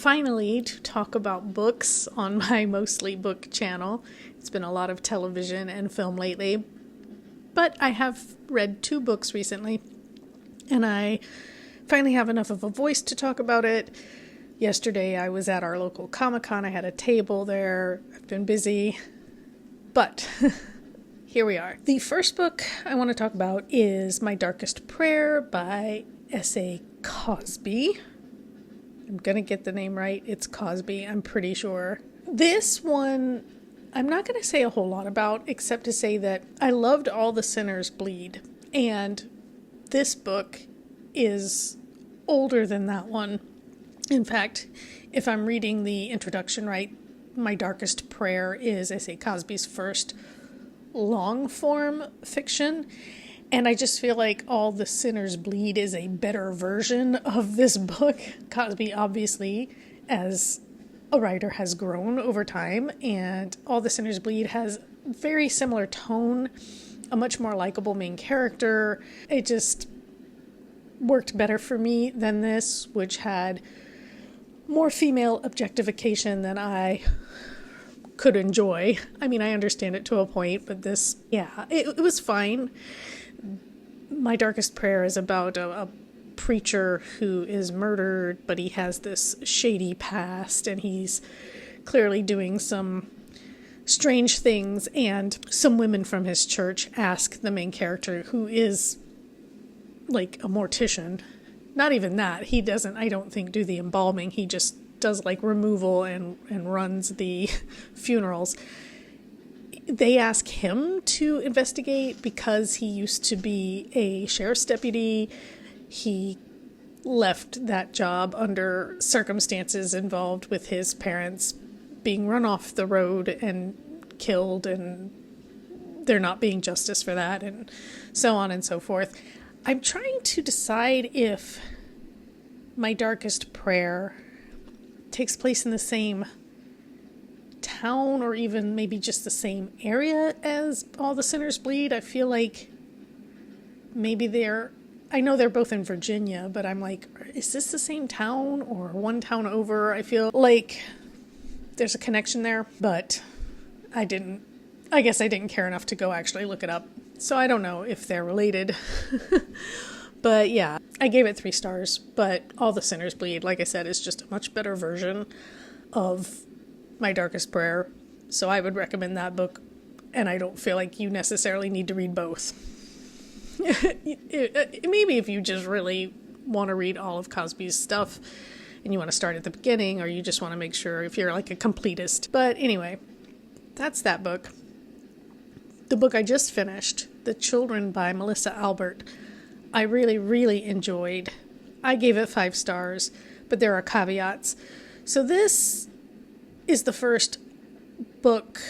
finally to talk about books on my Mostly Book channel. It's been a lot of television and film lately, but I have read 2 books recently, and I finally have enough of a voice to talk about it. Yesterday I was at our local Comic-Con. I had a table there. I've been busy, but here we are. The first book I want to talk about is My Darkest Prayer by S.A. Cosby. I'm going to get the name right. It's Cosby, I'm pretty sure. This one, I'm not going to say a whole lot about, except to say that I loved All the Sinners Bleed. And this book is older than that one. In fact, if I'm reading the introduction right, My Darkest Prayer is S.A. Cosby's first long-form fiction. And I just feel like All the Sinners Bleed is a better version of this book. Cosby, obviously, as a writer, has grown over time, and All the Sinners Bleed has very similar tone, a much more likable main character. It just worked better for me than this, which had more female objectification than I could enjoy. I mean, I understand it to a point, but this, it was fine. My Darkest Prayer is about a preacher who is murdered, but he has this shady past, and he's clearly doing some strange things, and some women from his church ask the main character, who is like a mortician. Not even that. He doesn't, I don't think, do the embalming. He just does like removal and runs the funerals. They ask him to investigate because he used to be a sheriff's deputy. He left that job under circumstances involved with his parents being run off the road and killed, and there not being justice for that, and so on and so forth. I'm trying to decide if My Darkest Prayer takes place in the same town or even maybe just the same area as All the Sinners Bleed. I feel like maybe I know they're both in Virginia, but I'm like, is this the same town or one town over? I feel like there's a connection there, but I guess I didn't care enough to go actually look it up. So I don't know if they're related. But yeah, I gave it 3 stars, but All the Sinners Bleed, like I said, is just a much better version of My Darkest Prayer. So I would recommend that book, and I don't feel like you necessarily need to read both. Maybe if you just really want to read all of Cosby's stuff and you want to start at the beginning, or you just want to make sure if you're like a completist. But anyway, that's that book. The book I just finished, The Children by Melissa Albert, I really, really enjoyed. I gave it 5 stars, but there are caveats. So this is the first book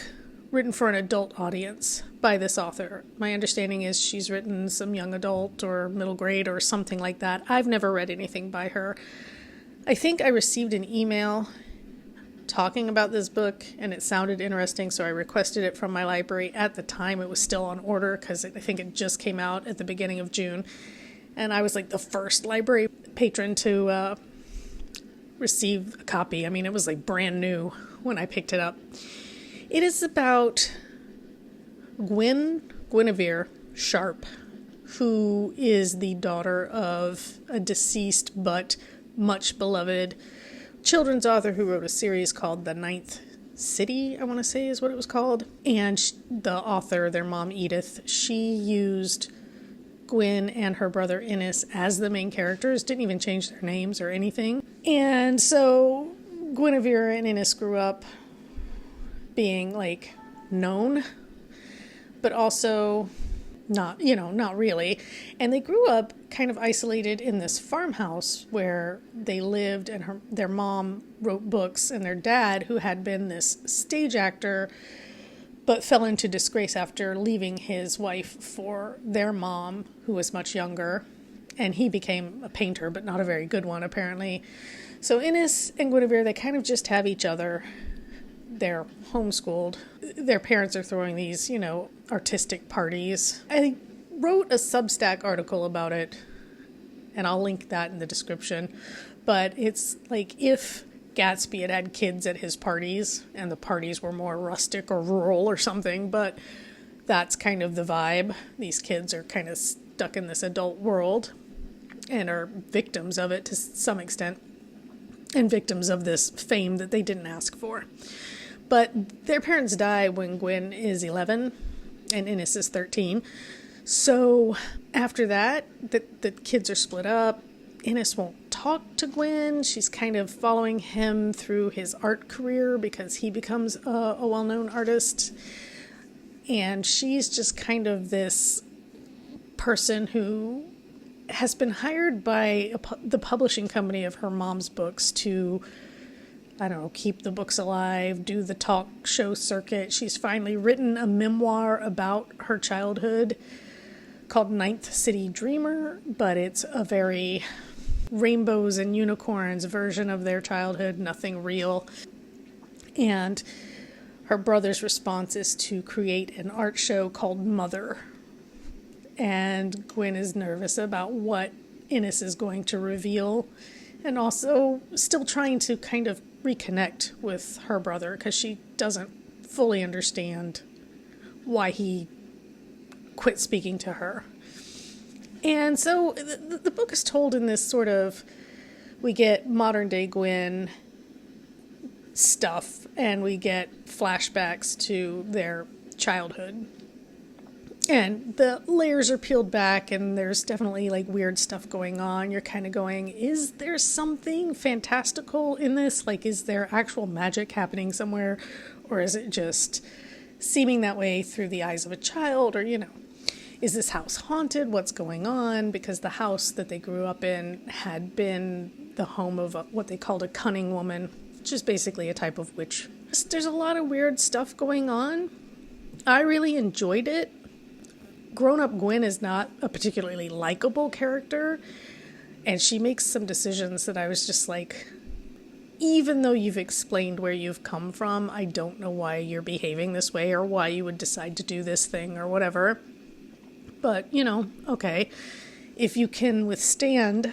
written for an adult audience by this author. My understanding is she's written some young adult or middle grade or something like that. I've never read anything by her. I think I received an email talking about this book, and it sounded interesting, so I requested it from my library. At the time, it was still on order because I think it just came out at the beginning of June, and I was like the first library patron to receive a copy. I mean, it was like brand new when I picked it up. It is about Guinevere Sharp, who is the daughter of a deceased but much beloved children's author who wrote a series called The Ninth City, I want to say is what it was called. And the author, their mom Edith, she used Gwyn and her brother Innes as the main characters, didn't even change their names or anything. And so Guinevere and Innes grew up being like known, but also not really. And they grew up kind of isolated in this farmhouse where they lived, and their mom wrote books, and their dad, who had been this stage actor but fell into disgrace after leaving his wife for their mom, who was much younger, and he became a painter, but not a very good one apparently. So Innes and Guinevere, they kind of just have each other. They're homeschooled. Their parents are throwing these, artistic parties. I wrote a Substack article about it, and I'll link that in the description. But it's like if Gatsby had kids at his parties, and the parties were more rustic or rural or something, but that's kind of the vibe. These kids are kind of stuck in this adult world and are victims of it to some extent, and victims of this fame that they didn't ask for. But their parents die when Gwen is 11 and Innes is 13. So after that, the kids are split up. Innes won't talk to Gwen. She's kind of following him through his art career because he becomes a well-known artist. And she's just kind of this person who has been hired by the publishing company of her mom's books to, I don't know, keep the books alive, do the talk show circuit. She's finally written a memoir about her childhood called Ninth City Dreamer, but it's a very rainbows and unicorns version of their childhood, nothing real. And her brother's response is to create an art show called Mother. And Gwen is nervous about what Innes is going to reveal, and also still trying to kind of reconnect with her brother because she doesn't fully understand why he quit speaking to her. And so the book is told in this sort of, we get modern day Gwen stuff and we get flashbacks to their childhood. And the layers are peeled back and there's definitely like weird stuff going on. You're kind of going, is there something fantastical in this? Like, is there actual magic happening somewhere? Or is it just seeming that way through the eyes of a child? Or, you know, is this house haunted? What's going on? Because the house that they grew up in had been the home of what they called a cunning woman, which is basically a type of witch. There's a lot of weird stuff going on. I really enjoyed it. Grown-up Gwen is not a particularly likable character, and she makes some decisions that I was just like, even though you've explained where you've come from, I don't know why you're behaving this way or why you would decide to do this thing or whatever. But, you know, okay. If you can withstand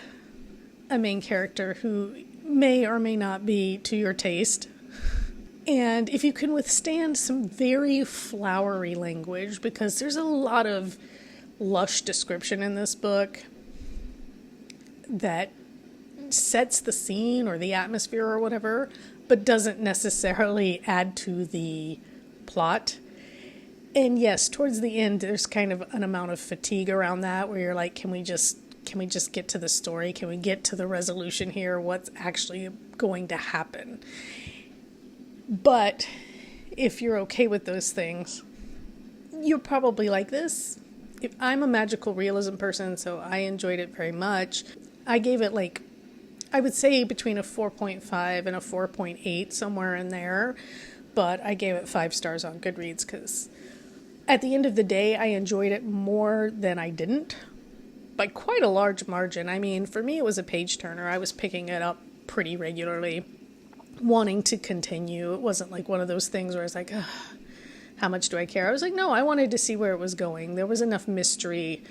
a main character who may or may not be to your taste, and if you can withstand some very flowery language, because there's a lot of lush description in this book that sets the scene or the atmosphere or whatever, but doesn't necessarily add to the plot. And yes, towards the end, there's kind of an amount of fatigue around that where you're like, can we just get to the story? Can we get to the resolution here? What's actually going to happen? But if you're okay with those things, you'll probably like this. I'm a magical realism person, so I enjoyed it very much. I gave it like, I would say between a 4.5 and a 4.8, somewhere in there. But I gave it 5 stars on Goodreads because at the end of the day, I enjoyed it more than I didn't. By quite a large margin. I mean, for me, it was a page turner. I was picking it up pretty regularly, wanting to continue. It wasn't like one of those things where I was like, ugh, how much do I care? I was like, no, I wanted to see where it was going. There was enough mystery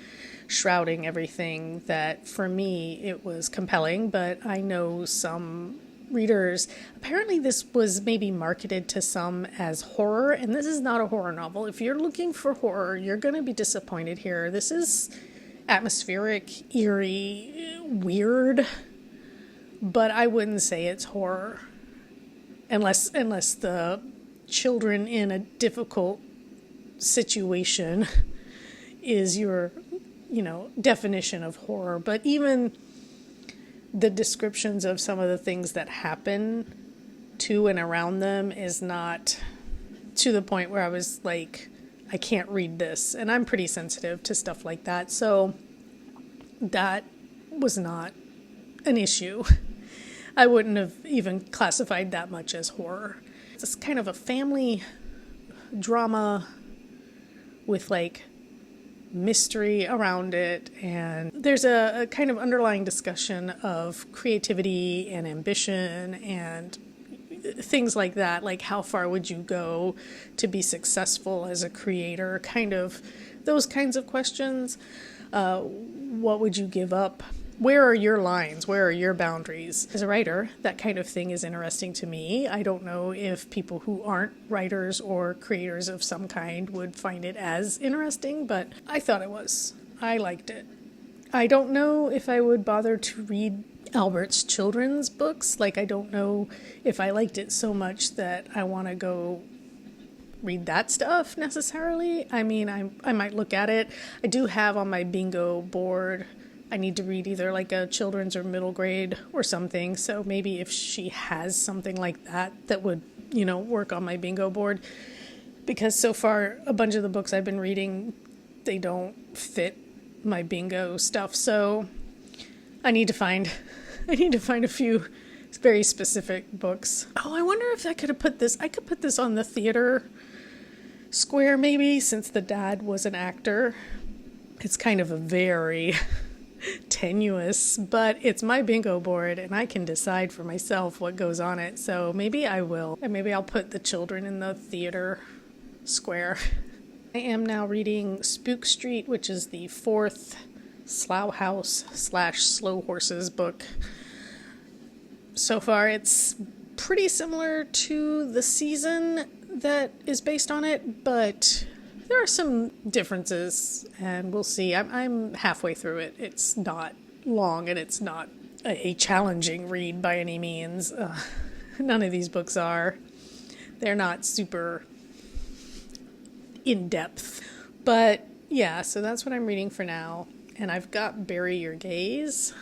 shrouding everything that for me it was compelling, but I know some readers, apparently this was maybe marketed to some as horror, and this is not a horror novel. If you're looking for horror, you're going to be disappointed here. This is atmospheric, eerie, weird, but I wouldn't say it's horror. Unless the children in a difficult situation is your, definition of horror. But even the descriptions of some of the things that happen to and around them is not to the point where I was like, I can't read this. And I'm pretty sensitive to stuff like that. So that was not an issue. I wouldn't have even classified that much as horror. It's kind of a family drama with like mystery around it, and there's a kind of underlying discussion of creativity and ambition and things like that, like how far would you go to be successful as a creator, kind of those kinds of questions. What would you give up where are your lines? Where are your boundaries? As a writer, that kind of thing is interesting to me. I don't know if people who aren't writers or creators of some kind would find it as interesting, but I thought it was. I liked it. I don't know if I would bother to read Albert's children's books. Like, I don't know if I liked it so much that I want to go read that stuff necessarily. I mean, I might look at it. I do have on my bingo board, I need to read either like a children's or middle grade or something. So maybe if she has something like that, that would, work on my bingo board. Because so far, a bunch of the books I've been reading, they don't fit my bingo stuff. So I need to find a few very specific books. Oh, I wonder if I could put this on the theater square maybe, since the dad was an actor. It's kind of a very tenuous, but it's my bingo board and I can decide for myself what goes on it. So maybe I will. And maybe I'll put the children in the theater square. I am now reading Spook Street, which is the 4th Slough House / Slow Horses book. So far, it's pretty similar to the season that is based on it, but there are some differences, and we'll see. I'm halfway through it. It's not long, and it's not a challenging read by any means. None of these books are. They're not super in-depth. But, yeah, so that's what I'm reading for now. And I've got Bury Your Gaze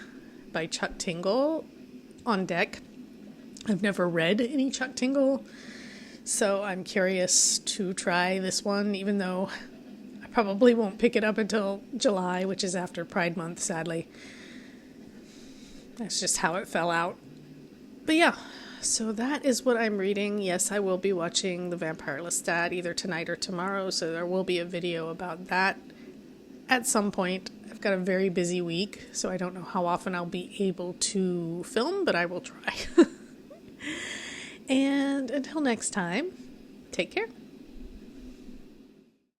by Chuck Tingle on deck. I've never read any Chuck Tingle, so I'm curious to try this one, even though I probably won't pick it up until July, which is after Pride Month, sadly. That's just how it fell out. But yeah, so that is what I'm reading. Yes, I will be watching The Vampire Lestat either tonight or tomorrow, so there will be a video about that at some point. I've got a very busy week, so I don't know how often I'll be able to film, but I will try. And until next time, take care.